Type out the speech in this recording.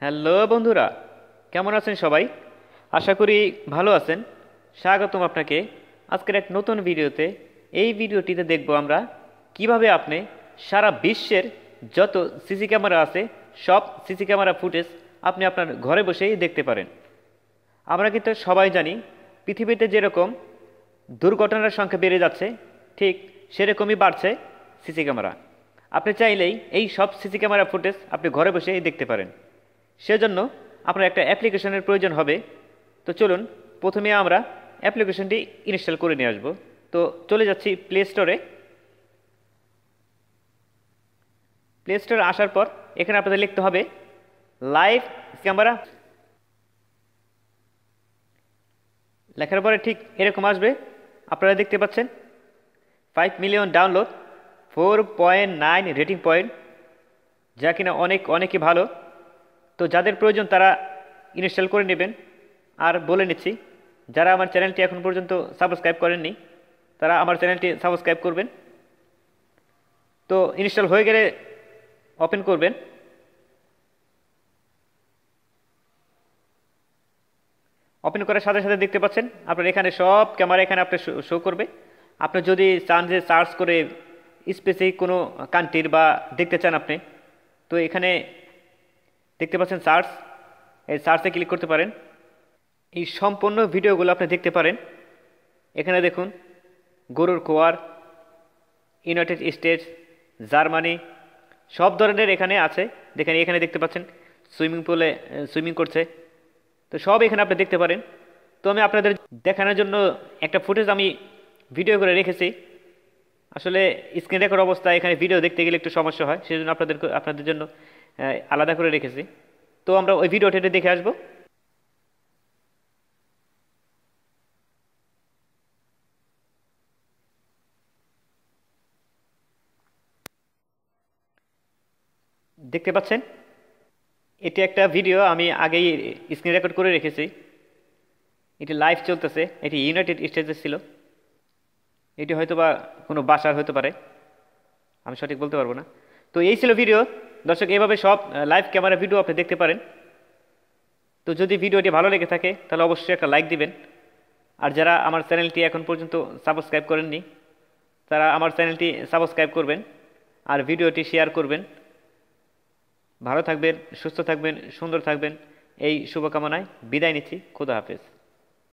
Hello বন্ধুরা, কেমন আছেন সবাই? আশা করি ভালো আছেন। স্বাগতম আপনাকে আজকের এক নতুন ভিডিওতে। এই ভিডিওটিতে দেখব আমরা কিভাবে আপনি সারা বিশ্বের যত সিসি ক্যামেরা আছে সব সিসি ক্যামেরা ফুটেজ আপনি আপনার ঘরে বসেই দেখতে পারেন। আমরা কিন্তু সবাই জানি পৃথিবীতে যেরকম দুর্ঘটনার সংখ্যা বেড়ে যাচ্ছে, ঠিক সেরকমই বাড়ছে সিসি ক্যামেরা। আপনি চাইলেই এই সব সিসি ক্যামেরা ফুটেজ আপনি ঘরে বসেই দেখতে পারেন। সেজন্য আপনার একটা অ্যাপ্লিকেশনের প্রয়োজন হবে। তো চলুন প্রথমে আমরা অ্যাপ্লিকেশনটি ইনস্টল করে নিয়ে আসব। তো চলে যাচ্ছি প্লে স্টোরে। প্লে স্টোরে আসার পর এখানে আপনাদের লিখতে হবে লাইভ ক্যামেরা। লেখার পরে ঠিক এরকম আসবে, আপনারা দেখতে পাচ্ছেন 5 মিলিয়ন ডাউনলোড, 4.9 রেটিং পয়েন্ট, যা কিনা অনেকই ভালো। তো যাদের প্রয়োজন তারা ইনস্টল করে নেবেন। আর বলে নিচ্ছি, যারা আমার চ্যানেলটি এখন পর্যন্ত সাবস্ক্রাইব করেননি তারা আমার চ্যানেলটি সাবস্ক্রাইব করবেন। তো ইনস্টল হয়ে গেলে ওপেন করবেন। ওপেন করার সাথে সাথে দেখতে পাচ্ছেন আপনার এখানে সব ক্যামেরা এখানে আপনার শো করবে। আপনি যদি চান যে সার্চ করে স্পেসিফিক কোনো কান্ট্রির বা দেখতে চান আপনি, তো এখানে দেখতে পাচ্ছেন সার্চ, এই সার্চে ক্লিক করতে পারেন। এই সম্পূর্ণ ভিডিওগুলো আপনি দেখতে পারেন। এখানে দেখুন গরুর খোয়ার, ইউনাইটেড স্টেটস, জার্মানি, সব ধরনের এখানে আছে। দেখেন এখানে দেখতে পাচ্ছেন সুইমিং পুলে সুইমিং করছে। তো সব এখানে আপনি দেখতে পারেন। তো আমি আপনাদের দেখানোর জন্য একটা ফুটেজ আমি ভিডিও করে রেখেছি। আসলে স্ক্রিন রেকর্ড অবস্থায় এখানে ভিডিও দেখতে গেলে একটু সমস্যা হয়, সেই জন্য আপনাদের জন্য আলাদা করে রেখেছি। তো আমরা ওই ভিডিওটা দেখে আসবো। দেখতে পাচ্ছেন এটি একটা ভিডিও আমি আগেই স্ক্রিন রেকর্ড করে রেখেছি। এটি লাইভ চলতেছে। এটি ইউনাইটেড স্টেটসে ছিল। এটি হয়তো বা কোনো বাসার হতে পারে, আমি সঠিক বলতে পারবো না। তো এই ছিল ভিডিও। দর্শক, এভাবে সব লাইভ ক্যামেরা ভিডিও আপনি দেখতে পারেন। তো যদি ভিডিওটি ভালো লেগে থাকে তাহলে অবশ্যই একটা লাইক দিবেন। আর যারা আমার চ্যানেলটি এখন পর্যন্ত সাবস্ক্রাইব করেননি তারা আমার চ্যানেলটি সাবস্ক্রাইব করবেন আর ভিডিওটি শেয়ার করবেন। ভালো থাকবেন, সুস্থ থাকবেন, সুন্দর থাকবেন, এই শুভকামনায় বিদায় নিচ্ছি। খোদা হাফেজ।